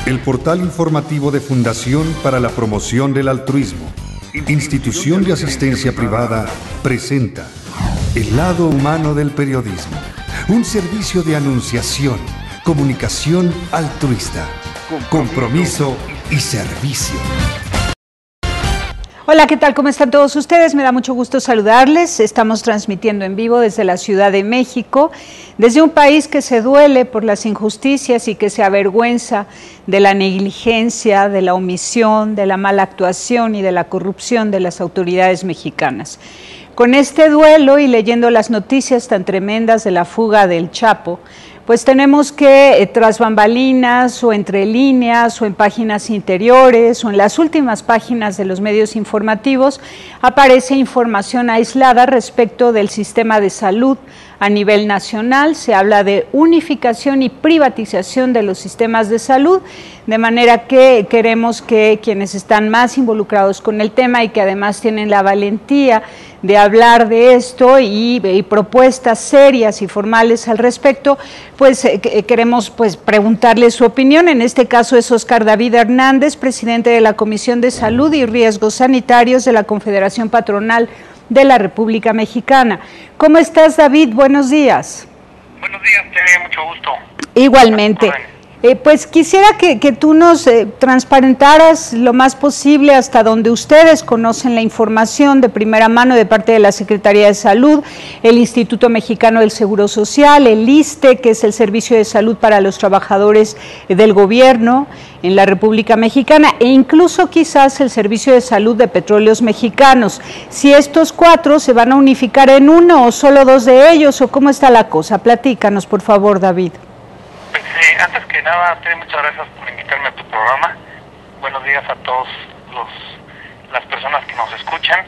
El portal informativo de Fundación para la Promoción del Altruismo, institución de asistencia privada, presenta El lado humano del periodismo, un servicio de anunciación, comunicación altruista, compromiso y servicio. Hola, ¿qué tal? ¿Cómo están todos ustedes? Me da mucho gusto saludarles. Estamos transmitiendo en vivo desde la Ciudad de México, desde un país que se duele por las injusticias y que se avergüenza de la negligencia, de la omisión, de la mala actuación y de la corrupción de las autoridades mexicanas. Con este duelo y leyendo las noticias tan tremendas de la fuga del Chapo, pues tenemos que tras bambalinas o entre líneas o en páginas interiores o en las últimas páginas de los medios informativos aparece información aislada respecto del sistema de salud a nivel nacional. Se habla de unificación y privatización de los sistemas de salud, de manera que queremos que quienes están más involucrados con el tema y que además tienen la valentía de hablar de esto y propuestas serias y formales al respecto, pues queremos preguntarle su opinión. En este caso es Oscar David Hernández, presidente de la Comisión de Salud y Riesgos Sanitarios de la Confederación Patronal de la República Mexicana. ¿Cómo estás, David? Buenos días. Buenos días, Tere, mucho gusto. Igualmente. Pues quisiera que tú nos transparentaras lo más posible hasta donde ustedes conocen la información de primera mano de parte de la Secretaría de Salud, el Instituto Mexicano del Seguro Social, el ISSSTE, que es el Servicio de Salud para los Trabajadores del Gobierno en la República Mexicana, e incluso quizás el Servicio de Salud de Petróleos Mexicanos. Si estos cuatro se van a unificar en uno o solo dos de ellos, o cómo está la cosa. Platícanos, por favor, David. Antes que nada, muchas gracias por invitarme a tu programa. Buenos días a todos las personas que nos escuchan.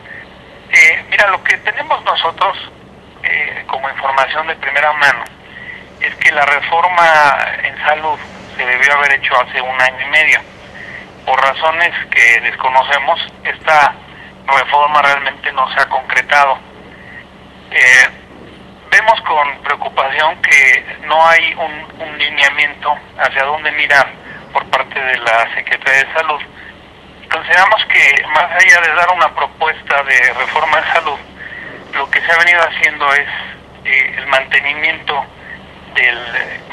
Mira, lo que tenemos nosotros como información de primera mano es que la reforma en salud se debió haber hecho hace 1 año y medio. Por razones que desconocemos, esta reforma realmente no se ha concretado. Vemos con preocupación que no hay un lineamiento hacia dónde mirar por parte de la Secretaría de Salud. Consideramos que más allá de dar una propuesta de reforma en salud, lo que se ha venido haciendo es el mantenimiento del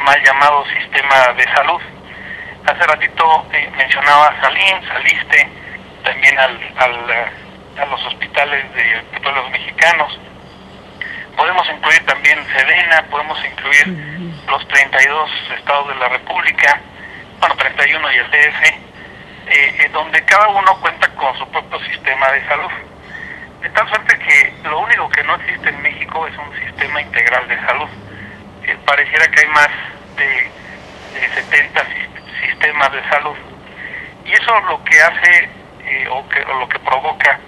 mal llamado sistema de salud. Hace ratito mencionabas al IMSS, al ISSSTE, también a los hospitales de Petróleos Mexicanos. Podemos incluir también SEDENA, podemos incluir los 32 estados de la República, bueno, 31 y el DF, donde cada uno cuenta con su propio sistema de salud. De tal suerte que lo único que no existe en México es un sistema integral de salud. Pareciera que hay más de 70 sistemas de salud. Y eso lo que hace, o lo que provoca,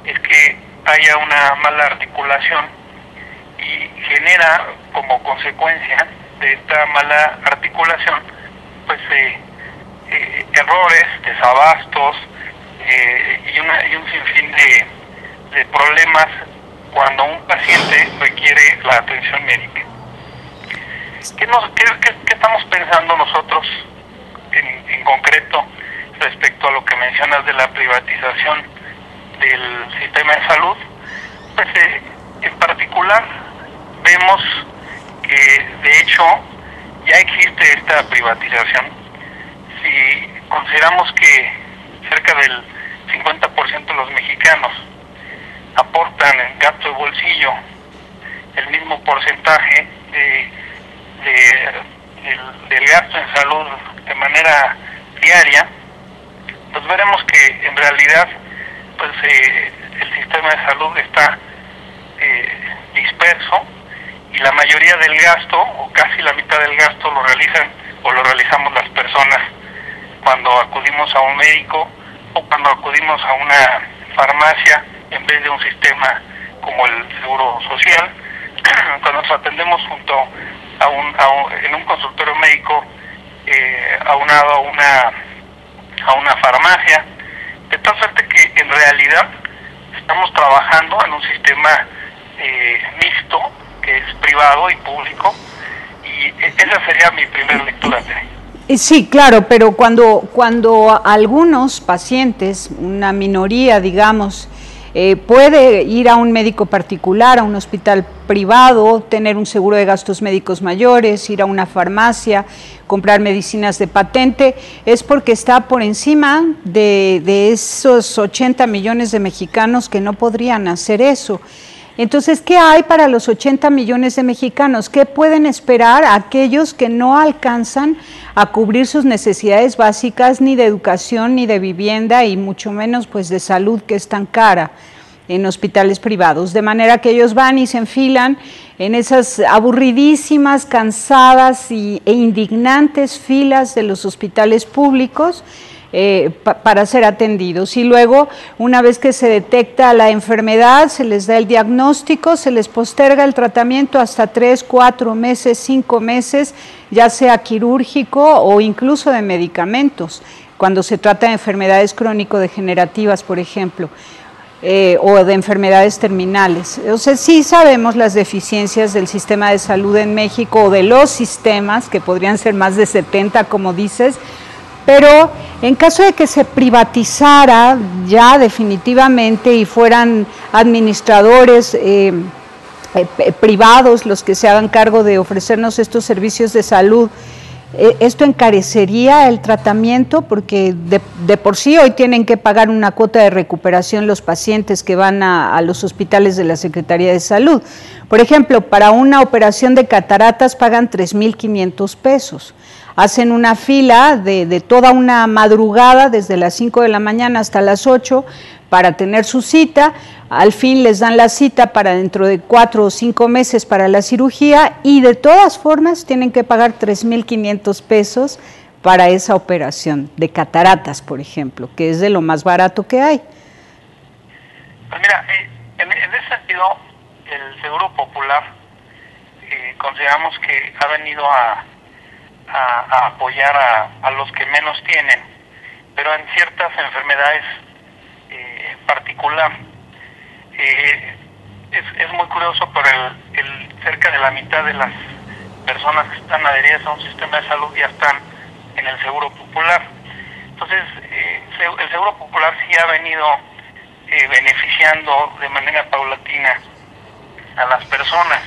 es que haya una mala articulación y genera como consecuencia de esta mala articulación pues errores, desabastos y un sinfín de problemas cuando un paciente requiere la atención médica. ¿Qué estamos pensando nosotros en concreto respecto a lo que mencionas de la privatización del sistema de salud? Pues en particular vemos que de hecho ya existe esta privatización. Si consideramos que cerca del 50% de los mexicanos aportan en gasto de bolsillo el mismo porcentaje del gasto en salud de manera diaria, pues veremos que en realidad pues el sistema de salud está disperso y la mayoría del gasto, o casi la mitad del gasto, lo realizamos las personas cuando acudimos a un médico o cuando acudimos a una farmacia en vez de un sistema como el Seguro Social, cuando nos atendemos junto en un consultorio médico aunado a una farmacia, de tal suerte que en realidad estamos trabajando en un sistema mixto, que es privado y público, y esa sería mi primera lectura. Sí, claro, pero cuando algunos pacientes, una minoría, digamos, puede ir a un médico particular, a un hospital privado, tener un seguro de gastos médicos mayores, ir a una farmacia, comprar medicinas de patente, es porque está por encima de esos 80 millones de mexicanos que no podrían hacer eso. Entonces, ¿qué hay para los 80 millones de mexicanos? ¿Qué pueden esperar aquellos que no alcanzan a cubrir sus necesidades básicas, ni de educación, ni de vivienda, y mucho menos pues de salud, que es tan cara en hospitales privados? De manera que ellos van y se enfilan en esas aburridísimas, cansadas e indignantes filas de los hospitales públicos, para ser atendidos, y luego, una vez que se detecta la enfermedad, se les da el diagnóstico, se les posterga el tratamiento hasta 3, 4 meses, 5 meses, ya sea quirúrgico o incluso de medicamentos, cuando se trata de enfermedades crónico-degenerativas, por ejemplo, o de enfermedades terminales. O sea, sí sabemos las deficiencias del sistema de salud en México, o de los sistemas, que podrían ser más de 70, como dices, pero en caso de que se privatizara ya definitivamente y fueran administradores privados los que se hagan cargo de ofrecernos estos servicios de salud, esto encarecería el tratamiento, porque de por sí hoy tienen que pagar una cuota de recuperación los pacientes que van a los hospitales de la Secretaría de Salud. Por ejemplo, para una operación de cataratas pagan 3,500 pesos. Hacen una fila de toda una madrugada, desde las 5 de la mañana hasta las 8, para tener su cita. Al fin les dan la cita para dentro de 4 o 5 meses para la cirugía, y de todas formas tienen que pagar 3,500 pesos para esa operación de cataratas, por ejemplo, que es de lo más barato que hay. Pues mira, en ese sentido, el Seguro Popular consideramos que ha venido a apoyar a los que menos tienen, pero en ciertas enfermedades en particular. Es muy curioso, pero cerca de la mitad de las personas que están adheridas a un sistema de salud ya están en el Seguro Popular. Entonces, el Seguro Popular sí ha venido beneficiando de manera paulatina a las personas.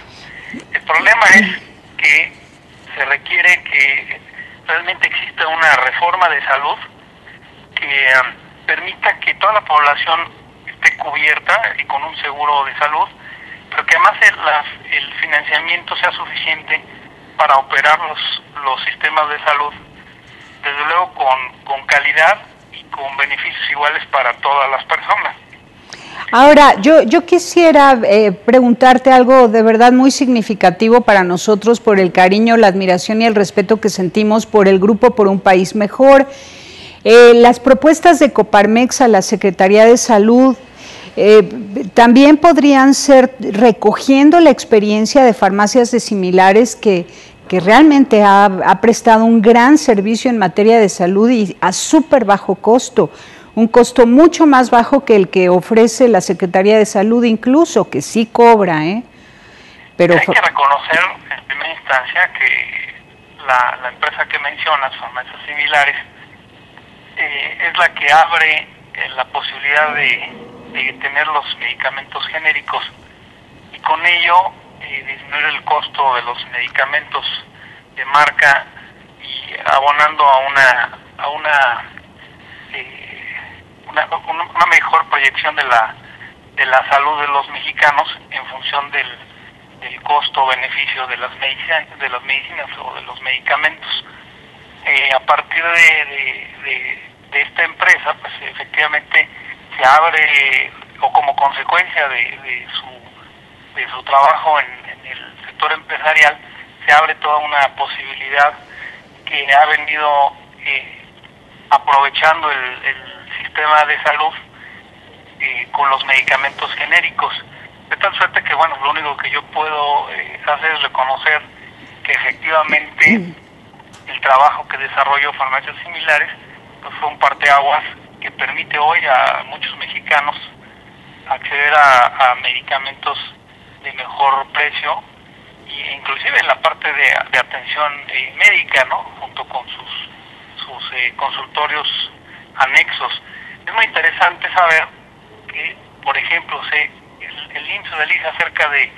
El problema es que se requiere que realmente exista una reforma de salud que permita que toda la población esté cubierta y con un seguro de salud, pero que además el financiamiento sea suficiente para operar los sistemas de salud, desde luego con calidad y con beneficios iguales para todas las personas. Ahora, yo quisiera preguntarte algo de verdad muy significativo para nosotros, por el cariño, la admiración y el respeto que sentimos por el Grupo por un País Mejor. Las propuestas de Coparmex a la Secretaría de Salud también podrían ser recogiendo la experiencia de farmacias de similares que realmente ha prestado un gran servicio en materia de salud y a súper bajo costo. Un costo mucho más bajo que el que ofrece la Secretaría de Salud, incluso, que sí cobra, Pero hay que reconocer en primera instancia que la empresa que mencionas, farmacias similares, es la que abre la posibilidad de tener los medicamentos genéricos, y con ello disminuir el costo de los medicamentos de marca, y abonando a una mejor proyección de la salud de los mexicanos en función del costo-beneficio de las medicinas o de los medicamentos. A partir de esta empresa, pues efectivamente se abre, o como consecuencia de su trabajo en el sector empresarial, se abre toda una posibilidad que ha venido aprovechando el sistema de salud con los medicamentos genéricos, de tal suerte que, bueno, lo único que yo puedo hacer es reconocer que efectivamente el trabajo que desarrolló Farmacias Similares pues fue un parteaguas que permite hoy a muchos mexicanos acceder a medicamentos de mejor precio y inclusive en la parte de atención médica, ¿no? Junto con sus consultorios anexos. Es muy interesante saber que, por ejemplo, el IMSS realiza cerca de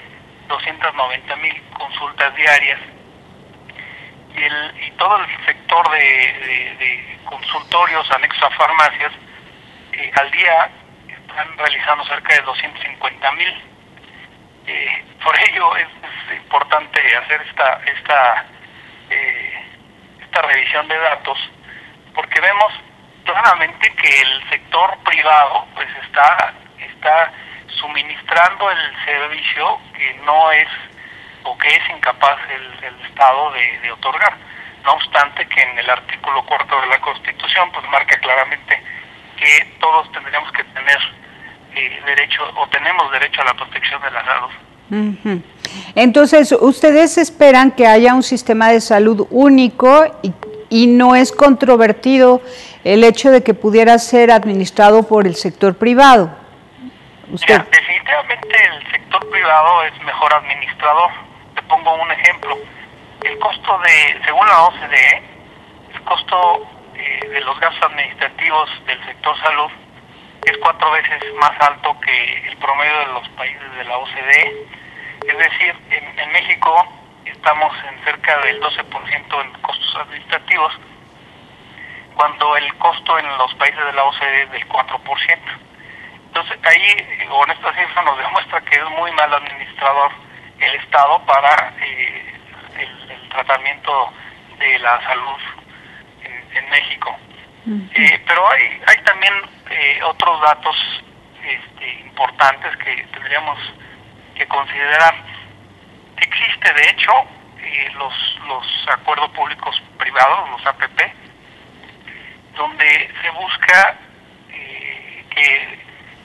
290,000 consultas diarias y todo el sector de consultorios anexos a farmacias al día están realizando cerca de 250,000. Por ello es importante hacer esta revisión de datos, porque vemos claramente que el sector privado pues está suministrando el servicio que no es o que es incapaz el Estado de otorgar. No obstante que en el artículo 4 de la Constitución pues marca claramente que todos tendríamos que tener derecho o tenemos derecho a la protección de la salud. Uh-huh. Entonces, ¿ustedes esperan que haya un sistema de salud único y no es controvertido el hecho de que pudiera ser administrado por el sector privado? Mira, definitivamente el sector privado es mejor administrador. Te pongo un ejemplo. El costo según la OCDE, el costo de los gastos administrativos del sector salud es 4 veces más alto que el promedio de los países de la OCDE. Es decir, en México estamos en cerca del 12% en costos administrativos, cuando el costo en los países de la OCDE es del 4%. Entonces, ahí, con esta cifra nos demuestra que es muy mal administrador el Estado para el tratamiento de la salud en México. Pero hay también otros datos importantes que tendríamos que considerar. Existe, de hecho, los acuerdos públicos privados, los APP, donde se busca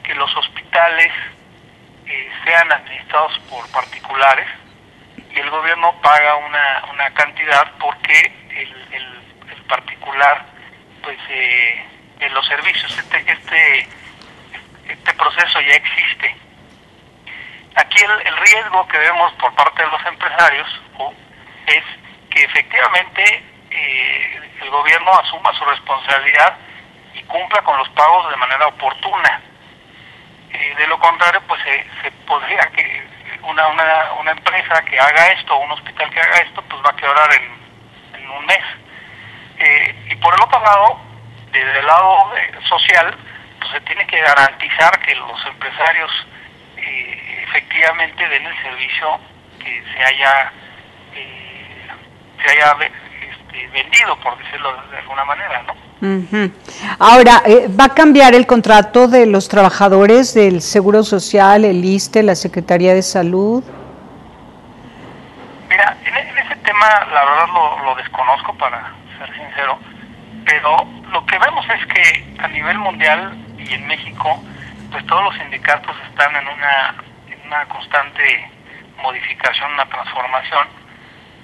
que los hospitales sean administrados por particulares y el gobierno paga una cantidad porque el particular pues en los servicios este proceso ya existe. Aquí el riesgo que vemos por parte de los empresarios es que efectivamente el gobierno asuma su responsabilidad y cumpla con los pagos de manera oportuna. De lo contrario, pues se podría que una empresa que haga esto, un hospital que haga esto, pues va a quebrar en un mes. Y por el otro lado, desde el lado social, pues se tiene que garantizar que los empresarios efectivamente den el servicio que se haya vendido, por decirlo de alguna manera, ¿no? Uh-huh. Ahora, ¿va a cambiar el contrato de los trabajadores del Seguro Social, el ISSSTE, la Secretaría de Salud? Mira, en ese tema la verdad lo desconozco, para ser sincero, pero lo que vemos es que a nivel mundial y en México, pues todos los sindicatos están en una constante modificación, una transformación.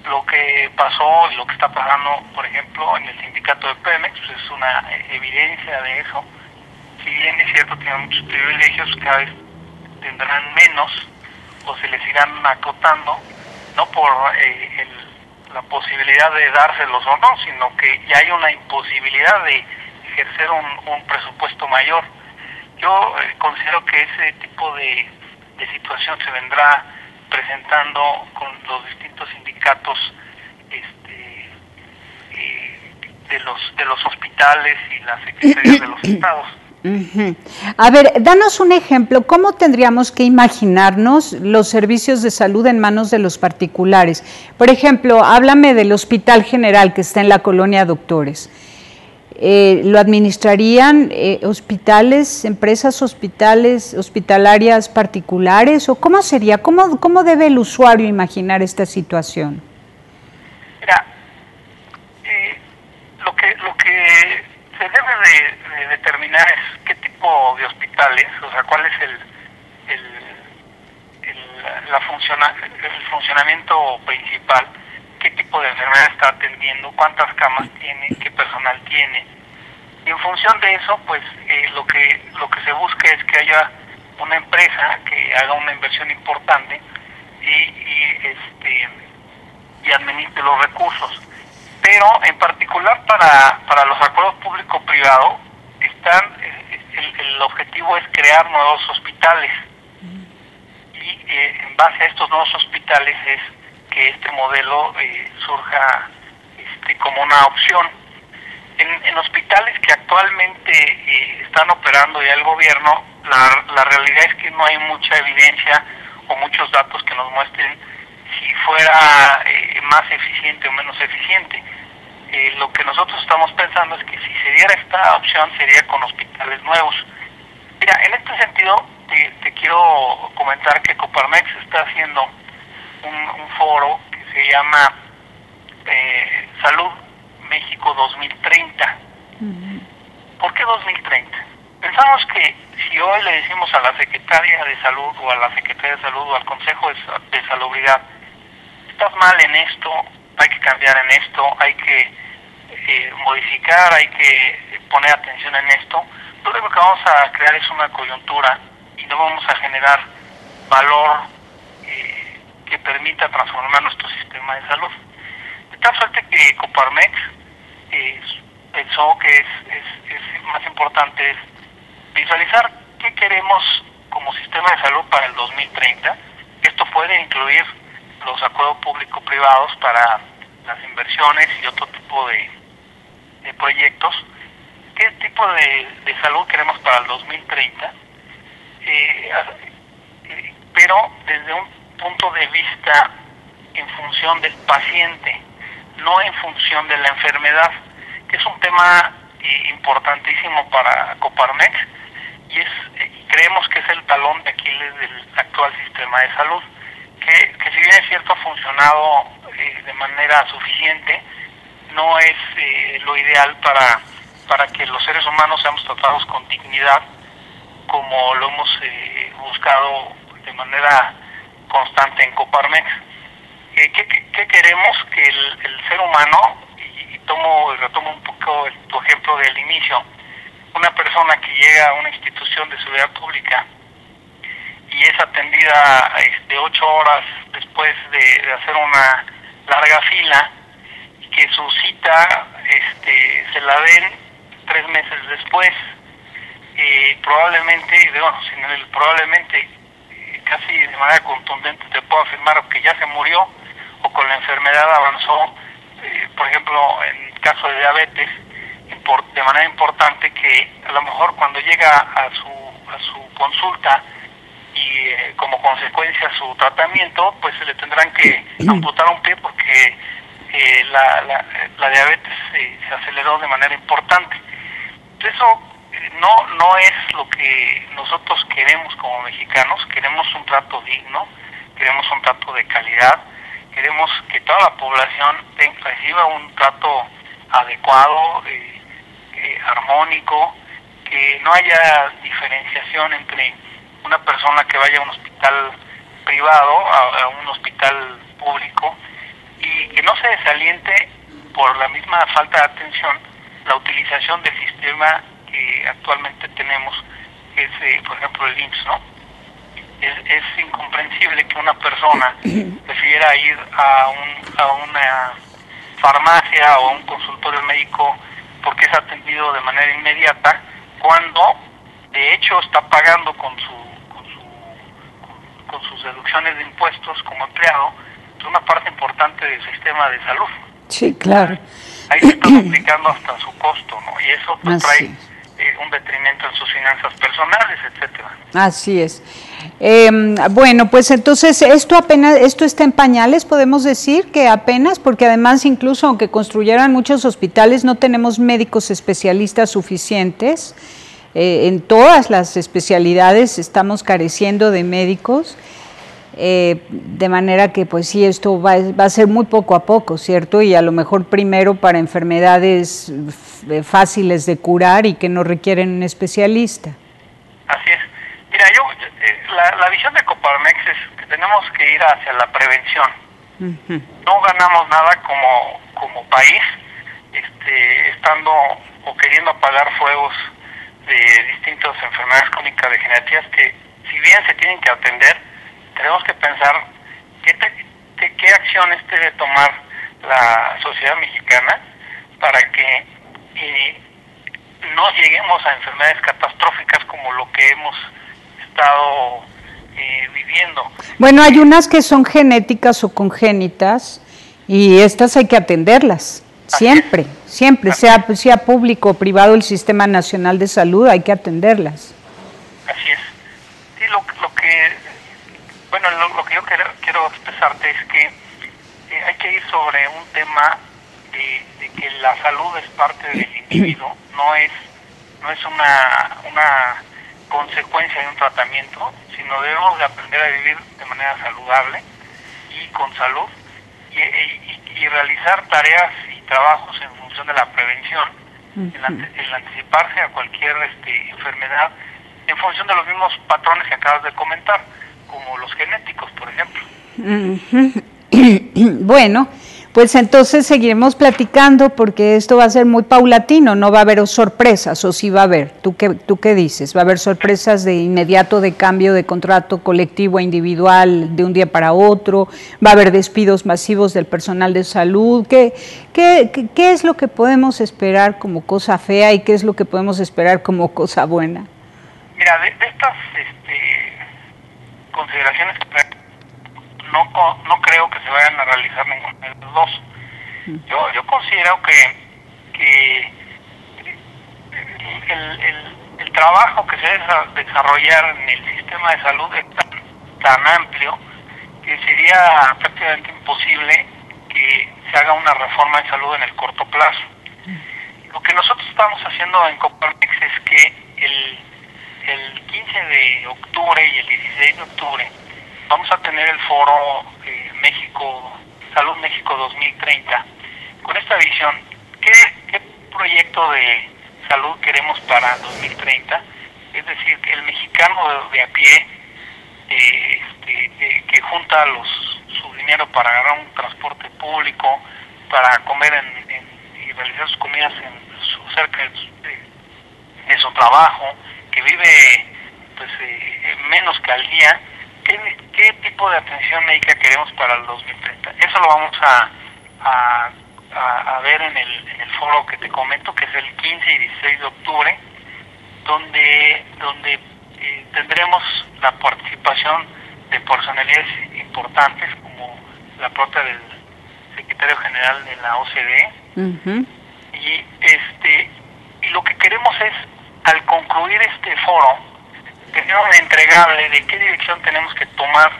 Lo que pasó y lo que está pasando, por ejemplo, en el sindicato de Pemex, pues es una evidencia de eso. Si bien es cierto, tienen muchos privilegios, cada vez tendrán menos o se les irán acotando, no por la posibilidad de dárselos o no, sino que ya hay una imposibilidad de ejercer un presupuesto mayor. Yo considero que ese tipo de situación se vendrá presentando con los distintos sindicatos de los hospitales y las secretarías de los estados. Uh-huh. A ver, danos un ejemplo. ¿Cómo tendríamos que imaginarnos los servicios de salud en manos de los particulares? Por ejemplo, háblame del Hospital General que está en la Colonia Doctores. ¿Lo administrarían hospitales, empresas hospitalarias particulares? ¿O cómo sería? ¿Cómo debe el usuario imaginar esta situación? Mira, lo que se debe de determinar es qué tipo de hospitales, o sea, cuál es el funcionamiento principal, qué tipo de enfermedad está atendiendo, cuántas camas tiene, qué personal tiene. Y en función de eso, pues lo que se busca es que haya una empresa que haga una inversión importante y administre los recursos. Pero en particular para los acuerdos público-privado, el objetivo es crear nuevos hospitales. Y en base a estos nuevos hospitales es que este modelo surja como una opción. En hospitales que actualmente están operando ya el gobierno, la realidad es que no hay mucha evidencia o muchos datos que nos muestren si fuera más eficiente o menos eficiente. Lo que nosotros estamos pensando es que si se diera esta opción sería con hospitales nuevos. Mira, en este sentido te quiero comentar que Coparmex está haciendo un foro que se llama Salud México 2030. ¿Por qué 2030? Pensamos que si hoy le decimos a la Secretaría de Salud o a la Secretaría de Salud o al Consejo de Salubridad, estás mal en esto, hay que cambiar en esto, hay que modificar, hay que poner atención en esto, lo único que vamos a crear es una coyuntura y no vamos a generar valor que permita transformar nuestro sistema de salud. De tal suerte que Coparmex pensó que es más importante es visualizar qué queremos como sistema de salud para el 2030. Esto puede incluir los acuerdos público-privados para las inversiones y otro tipo de proyectos. ¿Qué tipo de salud queremos para el 2030? Pero desde un punto de vista en función del paciente, no en función de la enfermedad, que es un tema importantísimo para Coparmex y creemos que es el talón de Aquiles del actual sistema de salud, que si bien es cierto ha funcionado de manera suficiente, no es lo ideal para que los seres humanos seamos tratados con dignidad como lo hemos buscado de manera constante en Coparmex. ¿Qué queremos? Que el ser humano, y retomo un poco tu ejemplo del inicio, una persona que llega a una institución de seguridad pública y es atendida 8 horas después de hacer una larga fila, y que su cita se la den 3 meses después, probablemente casi de manera contundente te puedo afirmar que ya se murió o con la enfermedad avanzó. Por ejemplo, en el caso de diabetes, de manera importante que a lo mejor cuando llega a su consulta y como consecuencia su tratamiento, pues se le tendrán que amputar un pie porque la diabetes se aceleró de manera importante. Eso no es lo que nosotros queremos como mexicanos. Queremos un trato digno, queremos un trato de calidad, queremos que toda la población reciba un trato adecuado, armónico, que no haya diferenciación entre una persona que vaya a un hospital privado a un hospital público, y que no se desaliente por la misma falta de atención la utilización del sistema que actualmente tenemos, que es por ejemplo el IMSS, ¿no? Es incomprensible que una persona prefiera ir a una farmacia o a un consultorio médico porque es atendido de manera inmediata, cuando de hecho está pagando con sus deducciones de impuestos como empleado una parte importante del sistema de salud. Sí, claro. Ahí se está duplicando hasta su costo, ¿no? Y eso pues trae un detrimento en sus finanzas personales, etcétera. Así es. Bueno, pues entonces esto está en pañales, podemos decir que apenas, porque además incluso aunque construyeran muchos hospitales no tenemos médicos especialistas suficientes. En todas las especialidades estamos careciendo de médicos, de manera que pues sí, esto va a ser muy poco a poco, ¿cierto? Y a lo mejor primero para enfermedades fáciles de curar y que no requieren un especialista. Así es. Mira, la visión de Coparmex es que tenemos que ir hacia la prevención. No ganamos nada como país estando o queriendo apagar fuegos de distintas enfermedades crónicas degenerativas que, si bien se tienen que atender, tenemos que pensar ¿Qué acciones debe tomar la sociedad mexicana para que no lleguemos a enfermedades catastróficas como lo que hemos estado viviendo? Bueno, hay unas que son genéticas o congénitas y estas hay que atenderlas. Siempre, siempre, sea público o privado el Sistema Nacional de Salud, hay que atenderlas. Así es. Sí, lo que yo quiero expresarte es que hay que ir sobre un tema de que la salud es parte del individuo, no es una consecuencia de un tratamiento, sino debemos de aprender a vivir de manera saludable y con salud y realizar tareas y trabajos en función de la prevención, el anticiparse a cualquier enfermedad en función de los mismos patrones que acabas de comentar, como los genéticos, por ejemplo. Bueno, pues entonces seguiremos platicando porque esto va a ser muy paulatino, no va a haber sorpresas, o sí va a haber. ¿Tú qué dices? ¿Va a haber sorpresas de inmediato de cambio de contrato colectivo e individual de un día para otro? ¿Va a haber despidos masivos del personal de salud? ¿Qué es lo que podemos esperar como cosa fea y qué es lo que podemos esperar como cosa buena? Mira, de estas consideraciones no creo que se vayan a realizar ninguna de las dos. Yo considero que el trabajo que se debe desarrollar en el sistema de salud es tan amplio que sería prácticamente imposible que se haga una reforma en salud en el corto plazo. Lo que nosotros estamos haciendo en Coparmex es que el 15 de octubre y el 16 de octubre vamos a tener el foro Salud México 2030. Con esta visión, ¿qué proyecto de salud queremos para 2030? Es decir, que el mexicano de a pie que junta su dinero para agarrar un transporte público, para comer y realizar sus comidas cerca de su trabajo, que vive menos que al día, ¿qué tipo de atención médica queremos para el 2030? Eso lo vamos a ver en el foro que te comento, que es el 15 y 16 de octubre, donde tendremos la participación de personalidades importantes como la propia del secretario general de la OCDE. Y lo que queremos es, al concluir este foro, tener un entregable de qué dirección tenemos que tomar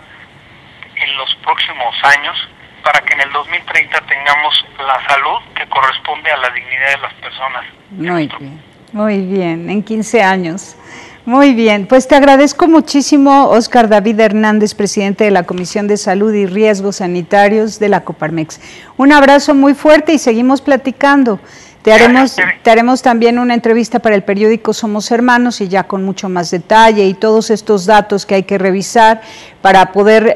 en los próximos años para que en el 2030 tengamos la salud que corresponde a la dignidad de las personas. Muy bien, en 15 años. Muy bien, pues te agradezco muchísimo, Óscar David Hernández, presidente de la Comisión de Salud y Riesgos Sanitarios de la Coparmex. Un abrazo muy fuerte y seguimos platicando. Te haremos también una entrevista para el periódico Somos Hermanos y ya con mucho más detalle y todos estos datos que hay que revisar para poder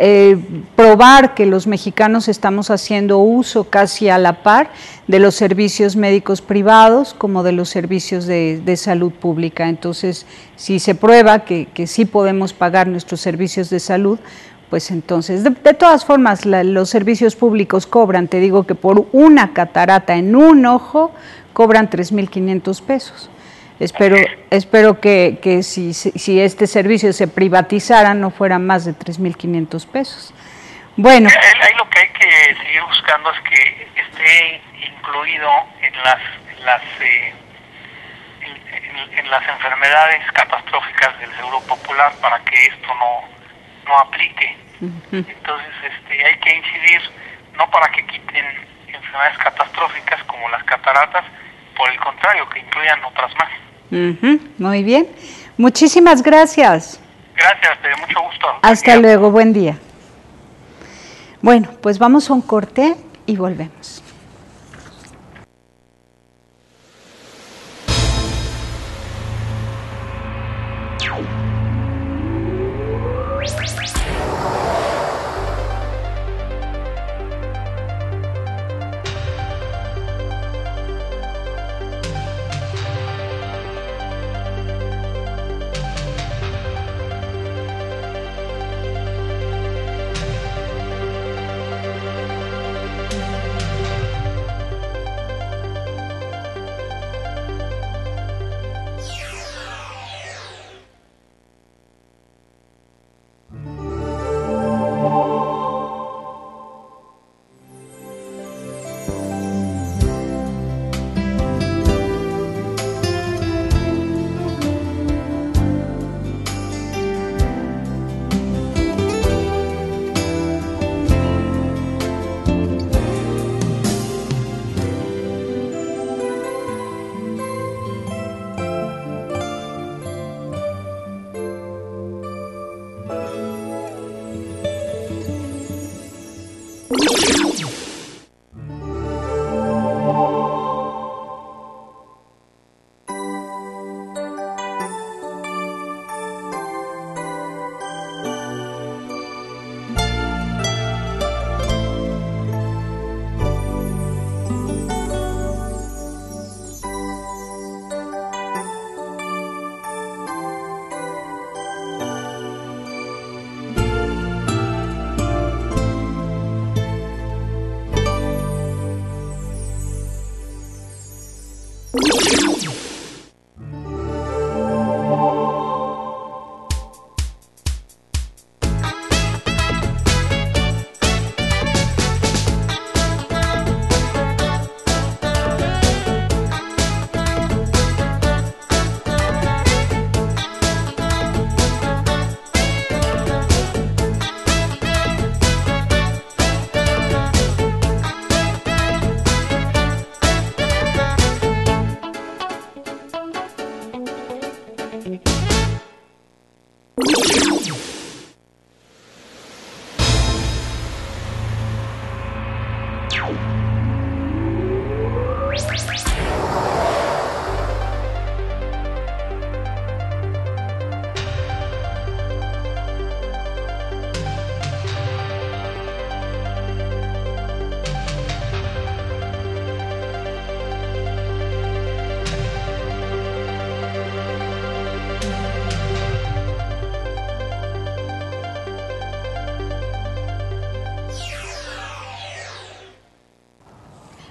probar que los mexicanos estamos haciendo uso casi a la par de los servicios médicos privados como de los servicios de salud pública. Entonces, si se prueba que sí podemos pagar nuestros servicios de salud, pues entonces, de todas formas, los servicios públicos cobran, te digo que por una catarata en un ojo, cobran 3,500 pesos. Espero que si este servicio se privatizara, no fuera más de 3,500 pesos. Bueno. Ahí lo que hay que seguir buscando es que esté incluido en las enfermedades catastróficas del Seguro Popular para que esto no aplique. Entonces hay que incidir, no para que quiten enfermedades catastróficas como las cataratas, por el contrario, que incluyan otras más. Muy bien, muchísimas gracias. Gracias, de mucho gusto. Hasta luego, buen día. Bueno, pues vamos a un corte y volvemos.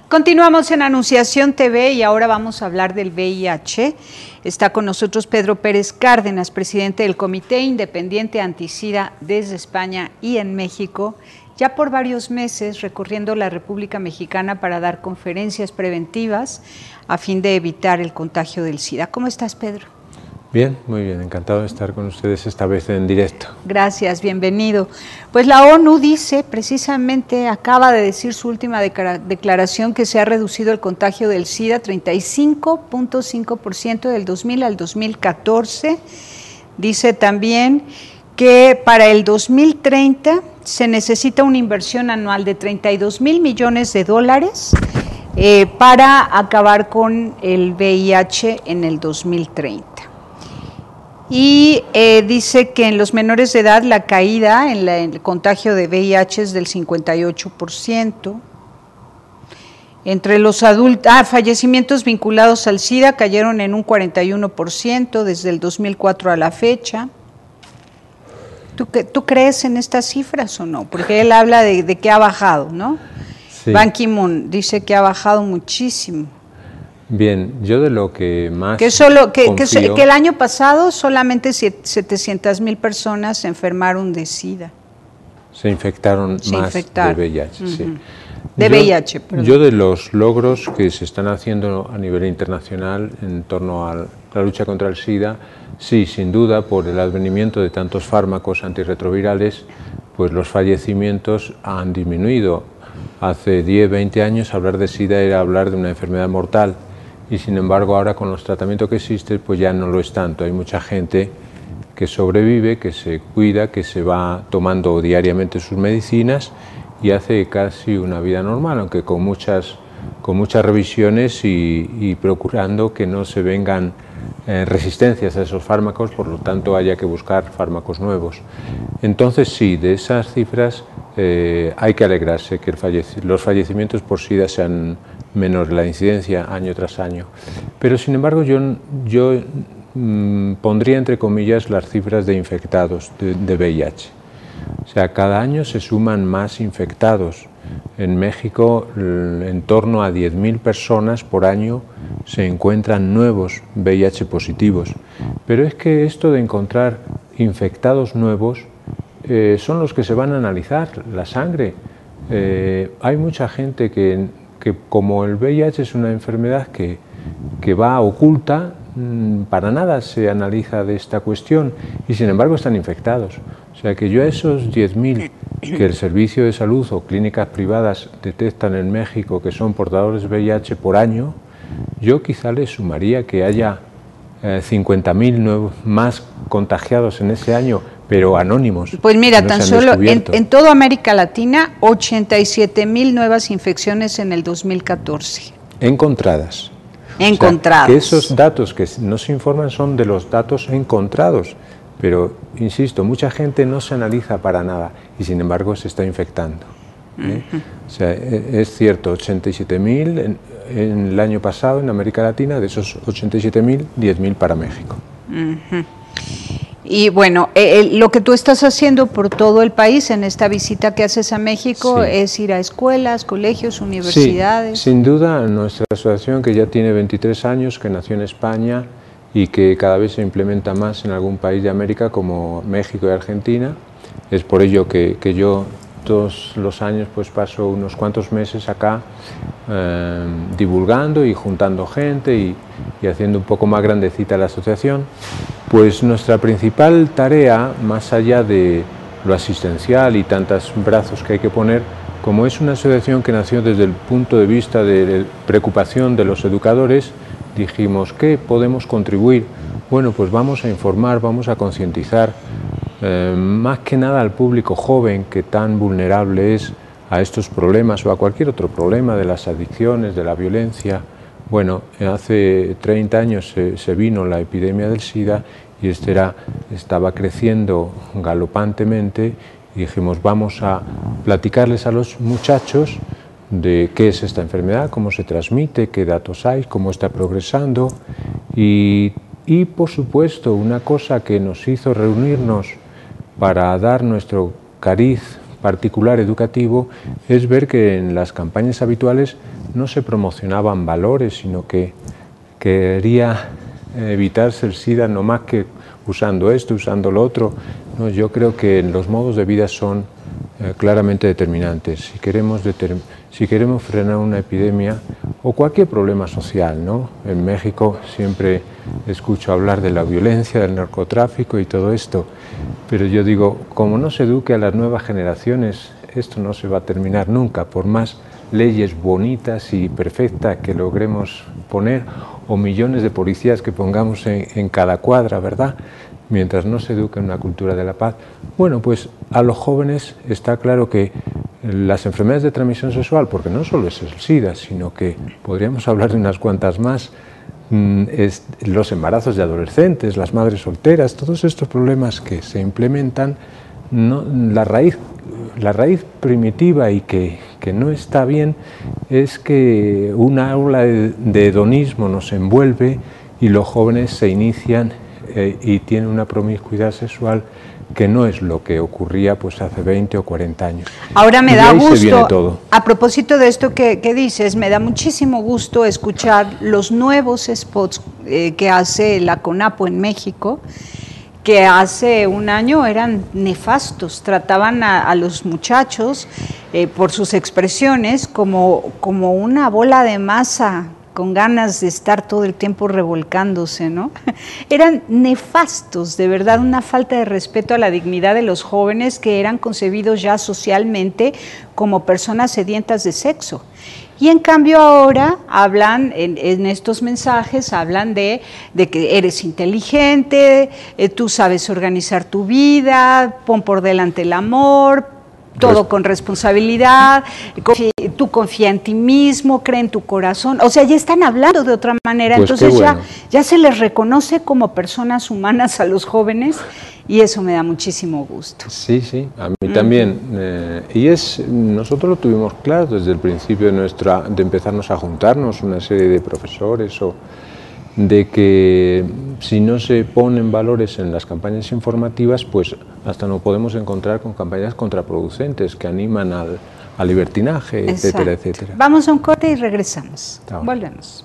Continuamos en Anunciación TV y ahora vamos a hablar del VIH. Está con nosotros Pedro Pérez Cárdenas, presidente del Comité Independiente Antisida desde España y en México, ya por varios meses recorriendo la República Mexicana para dar conferencias preventivas a fin de evitar el contagio del SIDA. ¿Cómo estás, Pedro? Bien, muy bien, encantado de estar con ustedes esta vez en directo. Gracias, bienvenido. Pues la ONU dice, precisamente acaba de decir su última declaración, que se ha reducido el contagio del SIDA 35.5% del 2000 al 2014. Dice también que para el 2030 se necesita una inversión anual de $32,000 millones para acabar con el VIH en el 2030. Y dice que en los menores de edad la caída en el contagio de VIH es del 58%. Entre los adultos, fallecimientos vinculados al SIDA cayeron en un 41% desde el 2004 a la fecha. ¿Tú crees en estas cifras o no? Porque él habla de que ha bajado, ¿no? Sí. Ban Ki-moon dice que ha bajado muchísimo. Bien, yo de lo que más que el año pasado solamente 700,000 personas se enfermaron de SIDA. Se infectaron más de VIH, sí. De VIH, perdón. Yo de los logros que se están haciendo a nivel internacional en torno a la lucha contra el SIDA, sí, sin duda, por el advenimiento de tantos fármacos antirretrovirales, pues los fallecimientos han disminuido. Hace 10, 20 años hablar de SIDA era hablar de una enfermedad mortal. Y sin embargo ahora con los tratamientos que existen pues ya no lo es tanto, hay mucha gente que sobrevive, que se cuida, que se va tomando diariamente sus medicinas y hace casi una vida normal, aunque con muchas revisiones y procurando que no se vengan resistencias a esos fármacos, por lo tanto haya que buscar fármacos nuevos. Entonces sí, de esas cifras hay que alegrarse, que los fallecimientos por SIDA sean menor la incidencia año tras año. Pero sin embargo yo pondría entre comillas las cifras de infectados de VIH. O sea, cada año se suman más infectados. En México en torno a 10.000 personas por año se encuentran nuevos VIH positivos. Pero es que esto de encontrar infectados nuevos son los que se van a analizar, la sangre. Hay mucha gente que como el VIH es una enfermedad que va oculta, para nada se analiza de esta cuestión y sin embargo están infectados. O sea que yo a esos 10.000 que el Servicio de Salud o clínicas privadas detectan en México que son portadores de VIH por año, yo quizá les sumaría que haya 50.000 más contagiados en ese año, pero anónimos. Pues mira, tan solo en toda América Latina, 87.000 nuevas infecciones en el 2014. Encontradas. Encontradas. O sea, que esos datos que no se informan son de los datos encontrados, pero, insisto, mucha gente no se analiza para nada y sin embargo se está infectando. O sea, es cierto, 87.000 en el año pasado en América Latina, de esos 87.000, 10.000 para México. Y bueno, lo que tú estás haciendo por todo el país en esta visita que haces a México es ir a escuelas, colegios, universidades. Sí, sin duda, nuestra asociación, que ya tiene 23 años, que nació en España y que cada vez se implementa más en algún país de América como México y Argentina, es por ello que yo todos los años pues paso unos cuantos meses acá divulgando y juntando gente y haciendo un poco más grandecita la asociación. Pues nuestra principal tarea, más allá de lo asistencial y tantos brazos que hay que poner, como es una asociación que nació desde el punto de vista de preocupación de los educadores, dijimos que podemos contribuir Bueno, pues vamos a informar, vamos a concientizar más que nada al público joven que tan vulnerable es a estos problemas o a cualquier otro problema de las adicciones, de la violencia. Bueno, hace 30 años se vino la epidemia del SIDA y estaba creciendo galopantemente y dijimos vamos a platicarles a los muchachos de qué es esta enfermedad, cómo se transmite, qué datos hay, cómo está progresando y por supuesto una cosa que nos hizo reunirnos para dar nuestro cariz particular educativo es ver que en las campañas habituales no se promocionaban valores, sino que quería evitarse el SIDA no más que usando esto, usando lo otro. No, yo creo que los modos de vida son claramente determinantes. Si queremos frenar una epidemia o cualquier problema social, ¿no? En México siempre escucho hablar de la violencia, del narcotráfico y todo esto, pero yo digo, como no se eduque a las nuevas generaciones, esto no se va a terminar nunca, por más leyes bonitas y perfectas que logremos poner o millones de policías que pongamos en cada cuadra, ¿verdad? Mientras no se eduque en una cultura de la paz. Bueno, pues a los jóvenes está claro que las enfermedades de transmisión sexual, porque no solo es el SIDA, sino que podríamos hablar de unas cuantas más, los embarazos de adolescentes, las madres solteras, todos estos problemas que se implementan, la raíz primitiva y que no está bien es que una aula de hedonismo nos envuelve y los jóvenes se inician y tienen una promiscuidad sexual que no es lo que ocurría pues hace 20 o 40 años. Ahora me da gusto, a propósito de esto que dices, me da muchísimo gusto escuchar los nuevos spots que hace la CONAPO en México, que hace un año eran nefastos, trataban a los muchachos por sus expresiones como una bola de masa con ganas de estar todo el tiempo revolcándose, ¿no? Eran nefastos, de verdad, una falta de respeto a la dignidad de los jóvenes que eran concebidos ya socialmente como personas sedientas de sexo. Y en cambio ahora hablan, en estos mensajes, hablan de que eres inteligente, tú sabes organizar tu vida, pon por delante el amor, todo con responsabilidad, tú confía en ti mismo, cree en tu corazón, o sea, ya están hablando de otra manera, pues entonces bueno, ya se les reconoce como personas humanas a los jóvenes y eso me da muchísimo gusto. Sí, sí, a mí también, y nosotros lo tuvimos claro desde el principio de empezarnos a juntarnos, una serie de profesores de que si no se ponen valores en las campañas informativas, pues hasta nos podemos encontrar con campañas contraproducentes que animan al libertinaje, etcétera, etcétera. Vamos a un corte y regresamos. Volvemos.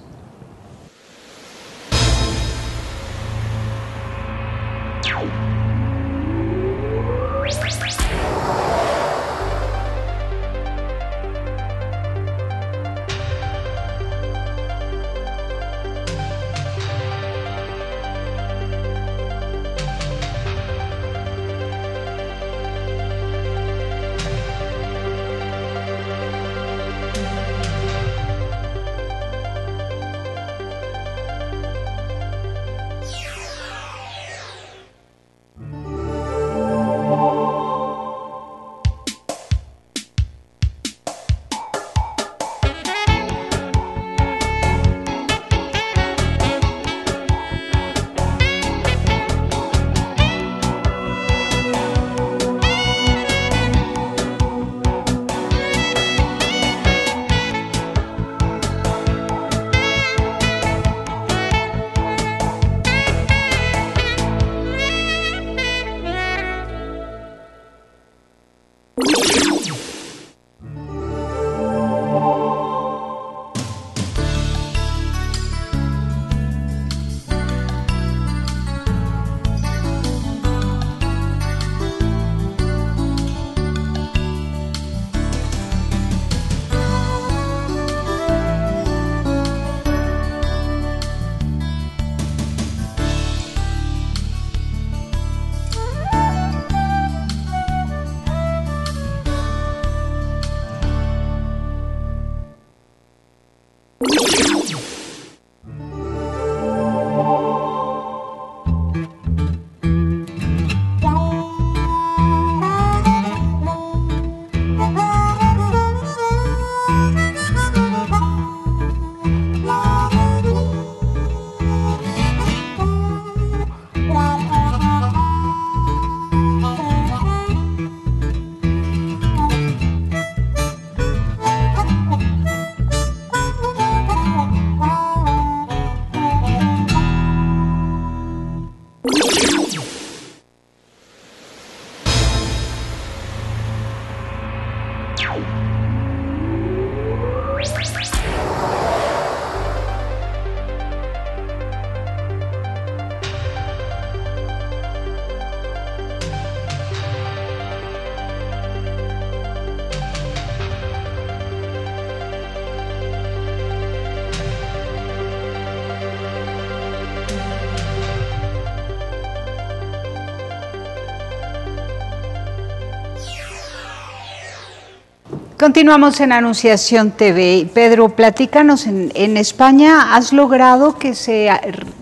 Continuamos en Anunciación TV. Pedro, platícanos, en España, ¿has logrado que se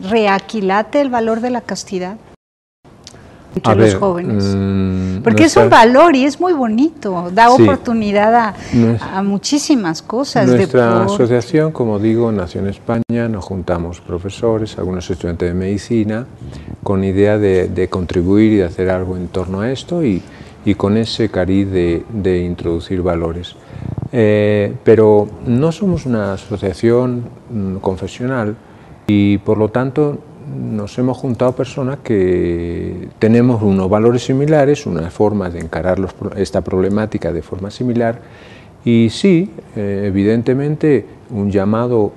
reaquilate el valor de la castidad entre los jóvenes? Porque es un valor y es muy bonito, da oportunidad a muchísimas cosas. Nuestra asociación, como digo, nació en España, nos juntamos profesores, algunos estudiantes de medicina, con idea de contribuir y de hacer algo en torno a esto y con ese cariz de introducir valores. Pero no somos una asociación confesional y por lo tanto nos hemos juntado personas que tenemos unos valores similares, unas formas de encarar esta problemática de forma similar y sí, evidentemente un llamado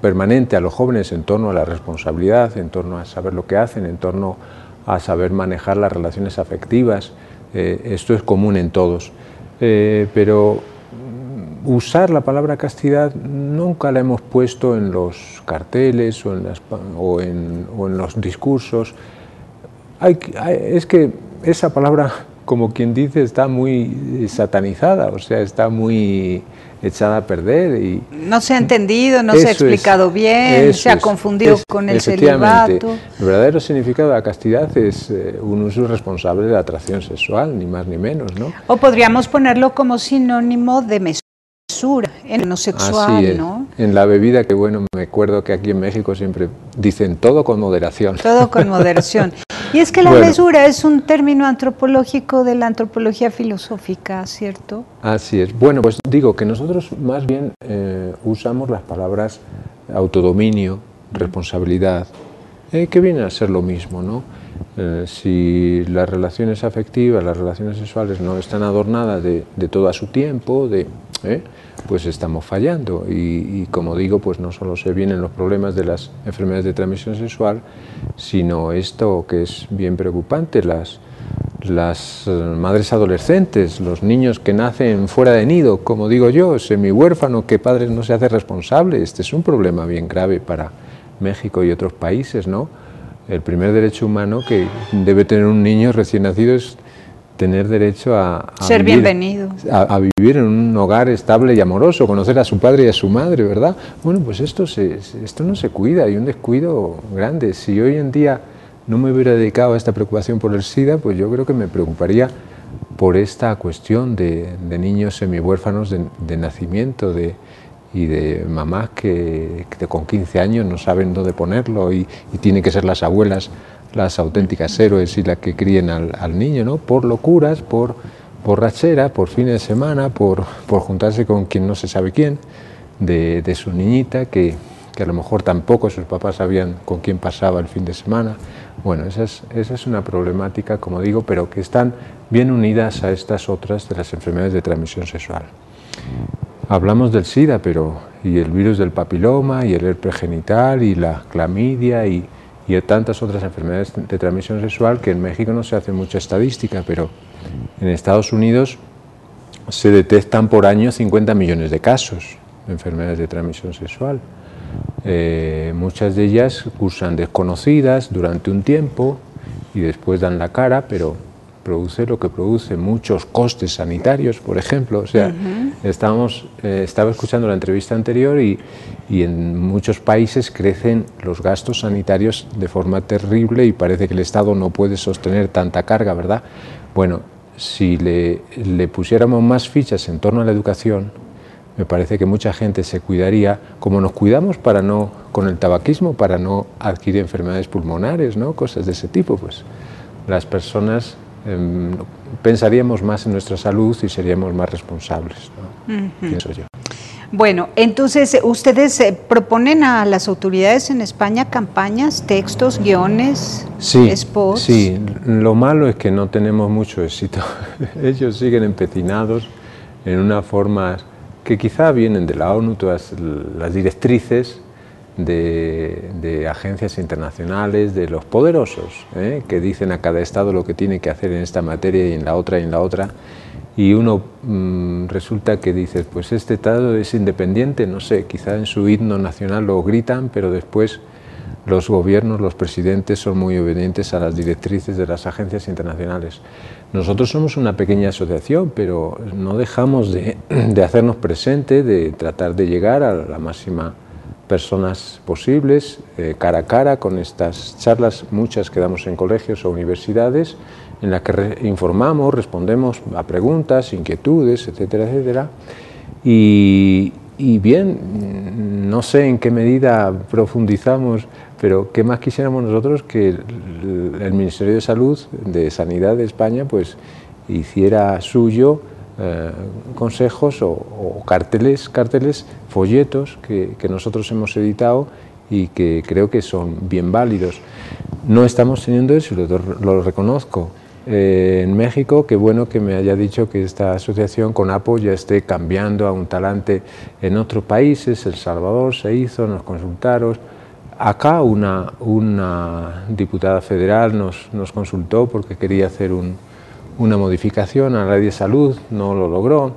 permanente a los jóvenes en torno a la responsabilidad, en torno a saber lo que hacen, en torno a saber manejar las relaciones afectivas. Esto es común en todos, pero usar la palabra castidad nunca la hemos puesto en los carteles o en los discursos. Es que esa palabra, como quien dice, está muy satanizada, o sea, está muy echada a perder. Y no se ha entendido, no se ha explicado bien, se ha confundido con el celibato. El verdadero significado de la castidad es un uso responsable de la atracción sexual, ni más ni menos, ¿no? O podríamos ponerlo como sinónimo de mesura en lo sexual, así es, ¿no? En la bebida, que bueno, me acuerdo que aquí en México siempre dicen todo con moderación. Todo con moderación. Y es que la mesura es un término antropológico de la antropología filosófica, ¿cierto? Así es. Bueno, pues digo que nosotros más bien usamos las palabras autodominio, responsabilidad, que vienen a ser lo mismo, ¿no? Si las relaciones afectivas, las relaciones sexuales no están adornadas de todo a su tiempo, pues estamos fallando y como digo, pues no solo se vienen los problemas de las enfermedades de transmisión sexual, sino esto que es bien preocupante, las madres adolescentes, los niños que nacen fuera de nido, como digo yo, semi-huérfanos, que padres no se hacen responsables. Este es un problema bien grave para México y otros países, ¿no? El primer derecho humano que debe tener un niño recién nacido es tener derecho a ser vivir, bienvenido, a vivir en un hogar estable y amoroso, conocer a su padre y a su madre, ¿verdad? Bueno, pues esto no se cuida, hay un descuido grande. Si hoy en día no me hubiera dedicado a esta preocupación por el SIDA, pues yo creo que me preocuparía por esta cuestión de niños semihuérfanos de nacimiento y de mamás que con 15 años no saben dónde ponerlo y tienen que ser las abuelas las auténticas héroes y las que críen al niño, ¿no? Por locuras, por borrachera, por fines de semana, por juntarse con quien no se sabe quién, de su niñita, que a lo mejor tampoco sus papás sabían con quién pasaba el fin de semana. Bueno, esa es una problemática, como digo, pero que están bien unidas a estas otras de las enfermedades de transmisión sexual. Hablamos del SIDA, y el virus del papiloma, y el herpes genital, y la clamidia, y tantas otras enfermedades de transmisión sexual que en México no se hace mucha estadística, pero en Estados Unidos se detectan por año 50 millones de casos de enfermedades de transmisión sexual. Muchas de ellas cursan desconocidas durante un tiempo y después dan la cara, pero produce lo que produce, muchos costes sanitarios, por ejemplo. O sea, estaba escuchando la entrevista anterior y en muchos países crecen los gastos sanitarios de forma terrible y parece que el Estado no puede sostener tanta carga, ¿verdad? Bueno, si le pusiéramos más fichas en torno a la educación, me parece que mucha gente se cuidaría, como nos cuidamos con el tabaquismo, para no adquirir enfermedades pulmonares, ¿no? Cosas de ese tipo, pues las personas pensaríamos más en nuestra salud y seríamos más responsables, ¿no? Pienso yo. Bueno, entonces, ¿ustedes proponen a las autoridades en España campañas, textos, guiones, spots? Sí, lo malo es que no tenemos mucho éxito. Ellos siguen empecinados en una forma que quizá vienen de la ONU, todas las directrices de agencias internacionales, de los poderosos, que dicen a cada estado lo que tiene que hacer en esta materia y en la otra, y uno resulta que dices, pues este estado es independiente, no sé, quizá en su himno nacional lo gritan, pero después los gobiernos, los presidentes son muy obedientes a las directrices de las agencias internacionales. Nosotros somos una pequeña asociación, pero no dejamos de hacernos presente, de tratar de llegar a la máxima personas posibles, cara a cara, con estas charlas, muchas que damos en colegios o universidades, en las que informamos, respondemos a preguntas, inquietudes, etcétera, etcétera. Y bien, no sé en qué medida profundizamos, pero qué más quisiéramos nosotros que el Ministerio de Salud, de Sanidad de España, pues hiciera suyo consejos o carteles, folletos que nosotros hemos editado y que creo que son bien válidos. No estamos teniendo eso, lo reconozco. En México, qué bueno que me haya dicho que esta asociación CONAPO ya esté cambiando a un talante en otros países. El Salvador se hizo, nos consultaron. Acá una diputada federal nos consultó porque quería hacer una modificación a la ley de salud, no lo logró.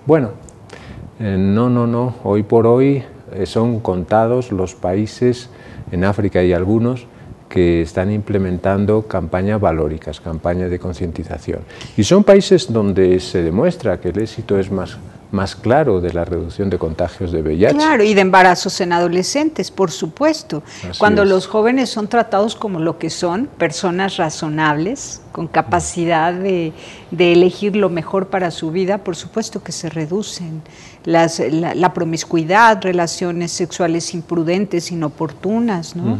Bueno, no, hoy por hoy son contados los países, en África hay algunos, que están implementando campañas valóricas, campañas de concientización. Y son países donde se demuestra que el éxito es más claro de la reducción de contagios de VIH. Claro, y de embarazos en adolescentes, por supuesto. Así Cuando es. los jóvenes son tratados como lo que son, personas razonables, con capacidad de elegir lo mejor para su vida, por supuesto que se reducen la promiscuidad, relaciones sexuales imprudentes, inoportunas, ¿no?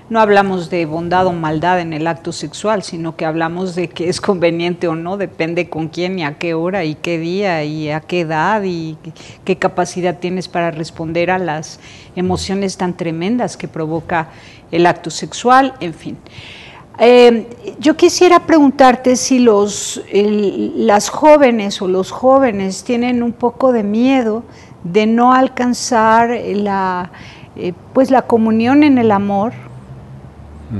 No hablamos de bondad o maldad en el acto sexual, sino que hablamos de que es conveniente o no, depende con quién y a qué hora y qué día y a qué edad y qué capacidad tienes para responder a las emociones tan tremendas que provoca el acto sexual, en fin. Yo quisiera preguntarte si las jóvenes o los jóvenes tienen un poco de miedo de no alcanzar la comunión en el amor,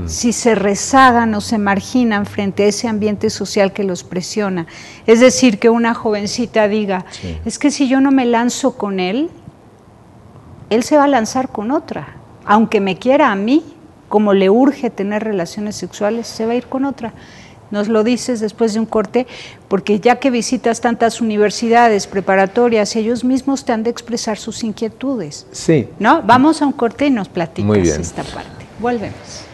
si se rezagan o se marginan frente a ese ambiente social que los presiona. Es decir, que una jovencita diga, sí, es que si yo no me lanzo con él se va a lanzar con otra. Aunque me quiera a mí, como le urge tener relaciones sexuales, se va a ir con otra. Nos lo dices después de un corte, porque ya que visitas tantas universidades preparatorias, ellos mismos te han de expresar sus inquietudes. Sí. ¿No? Vamos a un corte y nos platicas muy bien. Esta parte. Volvemos.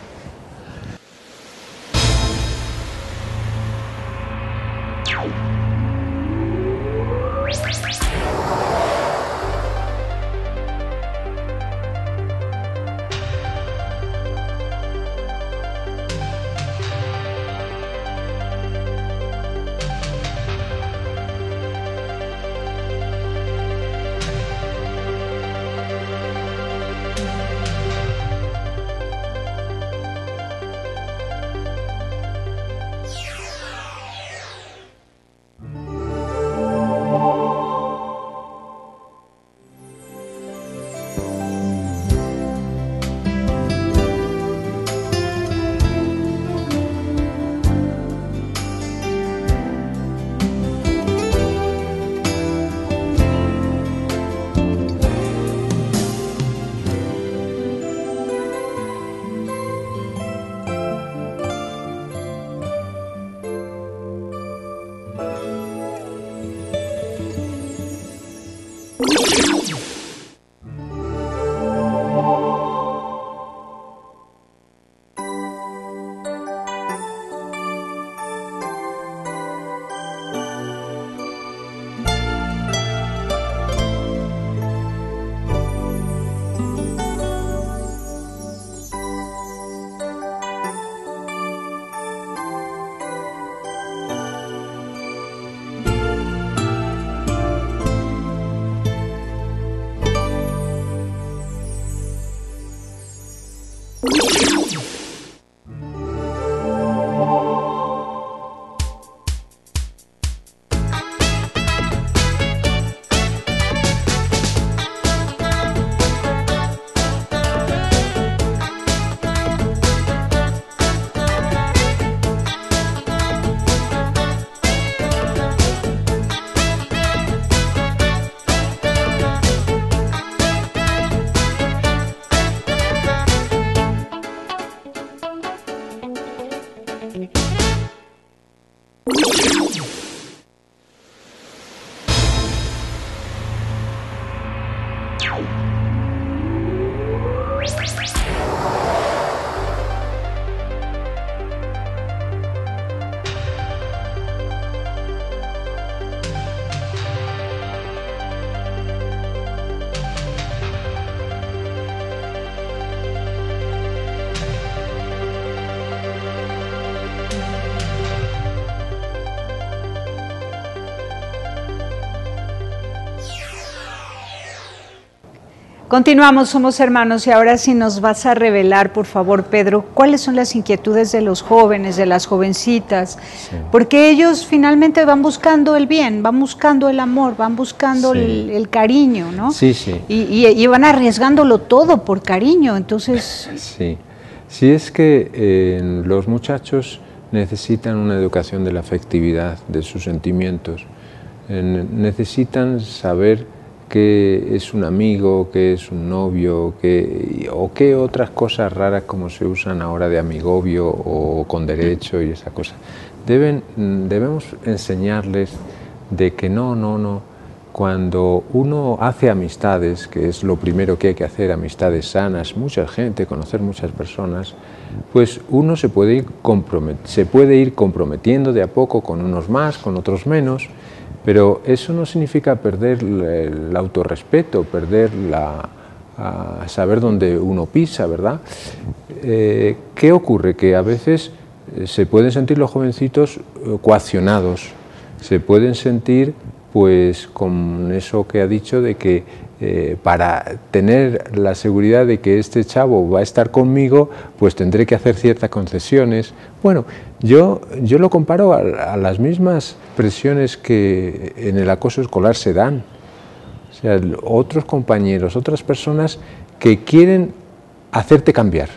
Continuamos, somos hermanos, y ahora sí nos vas a revelar, por favor, Pedro, cuáles son las inquietudes de los jóvenes, de las jovencitas, sí, porque ellos finalmente van buscando el bien, van buscando el amor, van buscando sí, el cariño, ¿no? Sí, sí. Y van arriesgándolo todo por cariño, entonces... Sí, sí, es que los muchachos necesitan una educación de la afectividad, de sus sentimientos, necesitan saber qué es un amigo, qué es un novio, o qué otras cosas raras como se usan ahora de amigovio o con derecho y esa cosa. Debemos enseñarles de que no, cuando uno hace amistades, que es lo primero que hay que hacer, amistades sanas, mucha gente, conocer muchas personas, pues uno se puede ir comprometiendo de a poco con unos más, con otros menos. Pero eso no significa perder el autorrespeto, perder saber dónde uno pisa, ¿verdad? ¿Qué ocurre? Que a veces se pueden sentir los jovencitos coaccionados, se pueden sentir pues con eso que ha dicho de que para tener la seguridad de que este chavo va a estar conmigo, pues tendré que hacer ciertas concesiones. Bueno, yo lo comparo a las mismas presiones que en el acoso escolar se dan. O sea, otros compañeros, otras personas que quieren hacerte cambiar,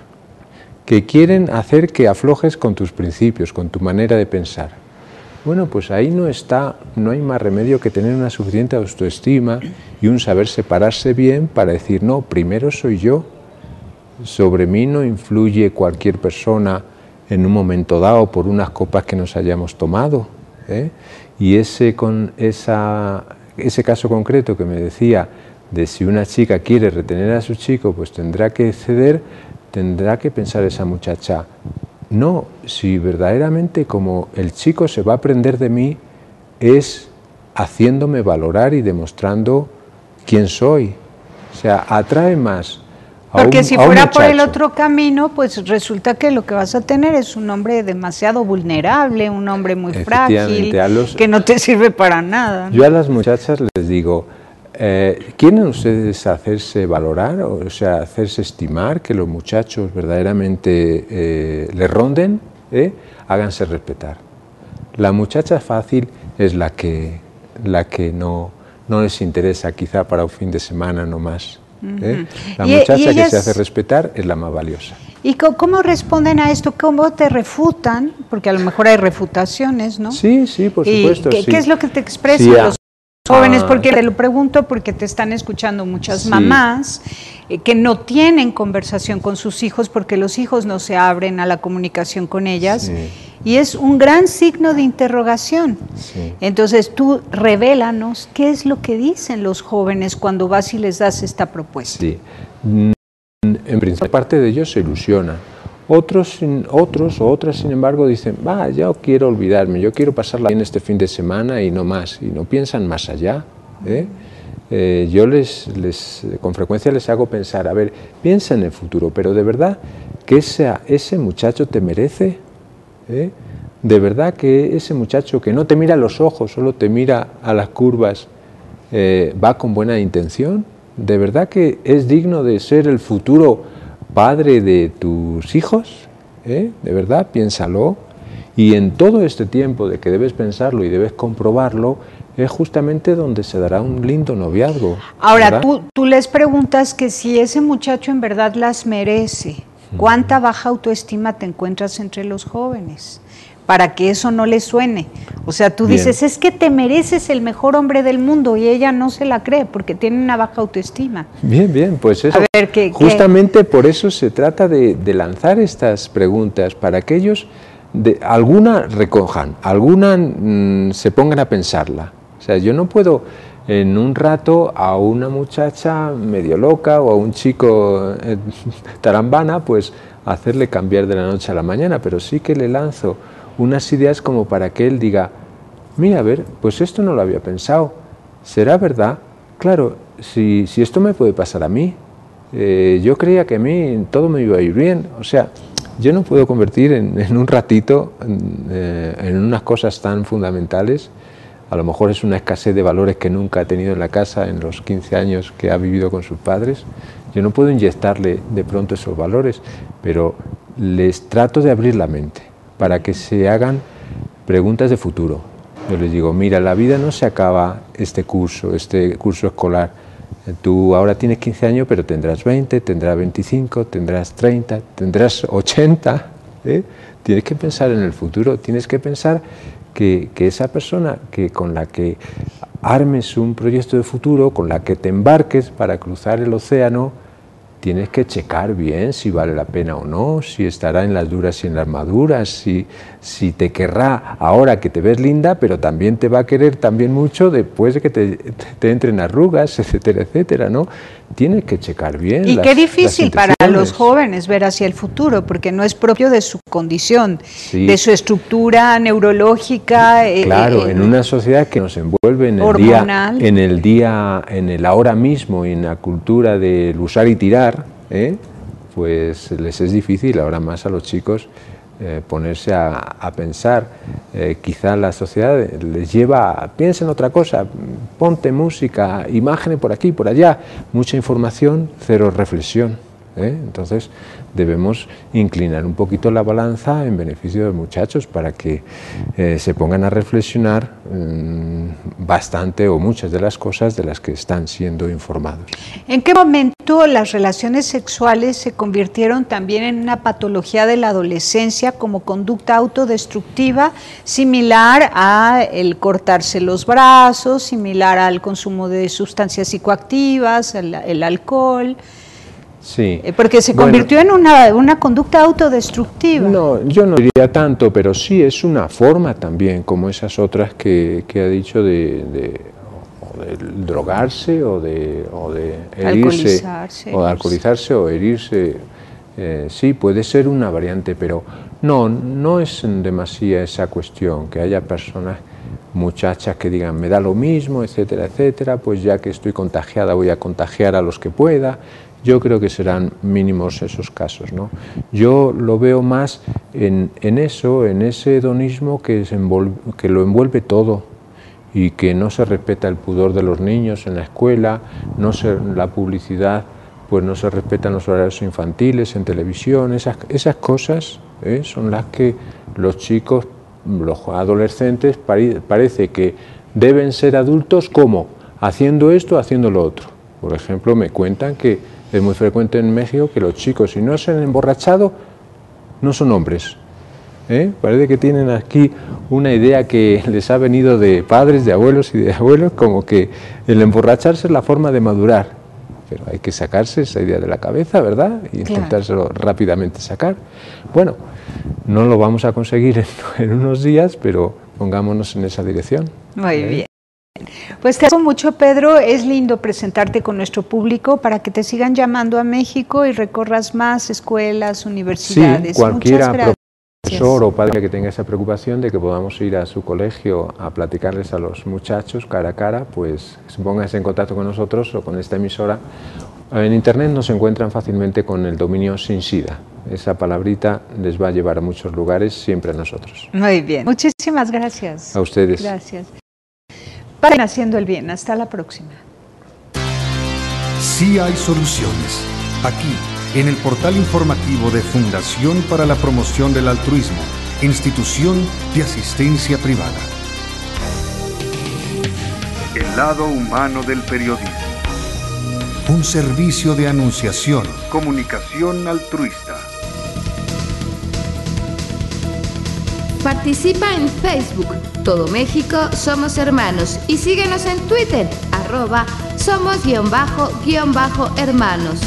que quieren hacer que aflojes con tus principios, con tu manera de pensar. Bueno, pues ahí no hay más remedio que tener una suficiente autoestima y un saber separarse bien para decir, no, primero soy yo, sobre mí no influye cualquier persona en un momento dado por unas copas que nos hayamos tomado, ¿eh? Y ese caso concreto que me decía de si una chica quiere retener a su chico, pues tendrá que ceder, tendrá que pensar esa muchacha, no, si verdaderamente como el chico se va a aprender de mí es haciéndome valorar y demostrando quién soy. O sea, atrae más a porque si fuera por el muchacho. otro camino, pues resulta que lo que vas a tener es un hombre demasiado vulnerable, un hombre muy frágil, que no te sirve para nada, ¿no? Yo a las muchachas les digo, ¿quieren ustedes hacerse valorar, o sea, hacerse estimar, que los muchachos verdaderamente les ronden? Háganse respetar. La muchacha fácil es la que no les interesa, quizá para un fin de semana no más. La muchacha que se hace respetar es la más valiosa. ¿Y cómo responden a esto? ¿Cómo te refutan? Porque a lo mejor hay refutaciones, ¿no? Sí, sí, por supuesto. ¿Y qué es lo que te expresan los jóvenes? Porque te lo pregunto porque te están escuchando muchas mamás que no tienen conversación con sus hijos porque los hijos no se abren a la comunicación con ellas, y es un gran signo de interrogación. Entonces tú revélanos qué es lo que dicen los jóvenes cuando vas y les das esta propuesta. Sí. En principio, parte de ellos se ilusiona. Otros o otras, sin embargo, dicen, yo quiero olvidarme, yo quiero pasarla bien este fin de semana y no más, y no piensan más allá. Yo con frecuencia les hago pensar, a ver, piensa en el futuro, pero ¿de verdad que ese muchacho te merece? ¿De verdad que ese muchacho que no te mira a los ojos, solo te mira a las curvas, va con buena intención? ¿De verdad que es digno de ser el futuro padre de tus hijos? ¿De verdad? Piénsalo. Y en todo este tiempo de que debes pensarlo y debes comprobarlo, es justamente donde se dará un lindo noviazgo. Ahora, tú les preguntas que si ese muchacho en verdad las merece. ¿Cuánta baja autoestima te encuentras entre los jóvenes? Para que eso no les suene. O sea, tú dices, es que te mereces el mejor hombre del mundo, y ella no se la cree porque tiene una baja autoestima. Bien, pues eso. A ver, justamente por eso se trata de lanzar estas preguntas, para que ellos alguna recojan, alguna se pongan a pensarla. O sea, yo no puedo en un rato a una muchacha medio loca o a un chico tarambana, pues hacerle cambiar de la noche a la mañana, pero sí que le lanzo unas ideas como para que él diga, mira, a ver, pues esto no lo había pensado, ¿será verdad? Claro, si esto me puede pasar a mí, yo creía que a mí todo me iba a ir bien, o sea, yo no puedo convertir en un ratito en unas cosas tan fundamentales. A lo mejor es una escasez de valores que nunca ha tenido en la casa en los 15 años que ha vivido con sus padres. Yo no puedo inyectarle de pronto esos valores, pero les trato de abrir la mente para que se hagan preguntas de futuro. Yo les digo, mira, la vida no se acaba este curso escolar. Tú ahora tienes 15 años, pero tendrás 20, tendrás 25, tendrás 30, tendrás 80. Tienes que pensar en el futuro, tienes que pensar que esa persona con la que armes un proyecto de futuro, con la que te embarques para cruzar el océano, tienes que checar bien si vale la pena o no, si estará en las duras y en las maduras, si te querrá ahora que te ves linda, pero también te va a querer también mucho después de que te entren arrugas, etcétera, etcétera, ¿no? Tienes que checar bien. Y qué difícil para los jóvenes ver hacia el futuro, porque no es propio de su condición, sí, de su estructura neurológica. Claro, en una sociedad que nos envuelve en el día, en el ahora mismo y en la cultura del usar y tirar, pues les es difícil ahora más a los chicos ponerse a pensar. Quizá la sociedad les lleva, piensa en otra cosa, ponte música, imágenes por aquí, por allá, mucha información, cero reflexión. Entonces debemos inclinar un poquito la balanza en beneficio de los muchachos para que se pongan a reflexionar bastante o muchas de las cosas de las que están siendo informados. ¿En qué momento las relaciones sexuales se convirtieron también en una patología de la adolescencia como conducta autodestructiva, similar a el cortarse los brazos, similar al consumo de sustancias psicoactivas, el alcohol? Sí. Porque se convirtió en una conducta autodestructiva. No, yo no diría tanto, pero sí es una forma también, como esas otras que ha dicho de drogarse o de herirse, o de alcoholizarse o herirse. Sí, puede ser una variante, pero no es en demasía esa cuestión, que haya personas, muchachas que digan, me da lo mismo, etcétera, etcétera, pues ya que estoy contagiada voy a contagiar a los que pueda. Yo creo que serán mínimos esos casos, ¿no? Yo lo veo más en eso, en ese hedonismo que lo envuelve todo y que no se respeta el pudor de los niños en la escuela, la publicidad, pues no se respetan los horarios infantiles en televisión, esas cosas son las que los chicos, los adolescentes, parece que deben ser adultos como haciendo esto, haciendo lo otro. Por ejemplo, me cuentan que es muy frecuente en México que los chicos, si no se han emborrachado, no son hombres. Parece que tienen aquí una idea que les ha venido de padres, de abuelos y de abuelos, como que el emborracharse es la forma de madurar. Pero hay que sacarse esa idea de la cabeza, ¿verdad? Y intentárselo rápidamente sacar. Bueno, no lo vamos a conseguir en unos días, pero pongámonos en esa dirección. Muy bien. Pues te agradezco mucho, Pedro. Es lindo presentarte con nuestro público para que te sigan llamando a México y recorras más escuelas, universidades. Sí, cualquiera profesor o padre que tenga esa preocupación de que podamos ir a su colegio a platicarles a los muchachos cara a cara, pues pónganse en contacto con nosotros o con esta emisora. En internet nos encuentran fácilmente con el dominio Sin Sida. Esa palabrita les va a llevar a muchos lugares, siempre a nosotros. Muy bien. Muchísimas gracias. A ustedes. Gracias. Paren haciendo el bien. Hasta la próxima. Sí hay soluciones. Aquí, en el portal informativo de Fundación para la Promoción del Altruismo, institución de asistencia privada. El lado humano del periodismo. Un servicio de anunciación, comunicación altruista. Participa en Facebook, Todo México Somos Hermanos, y síguenos en Twitter, @somos_hermanos.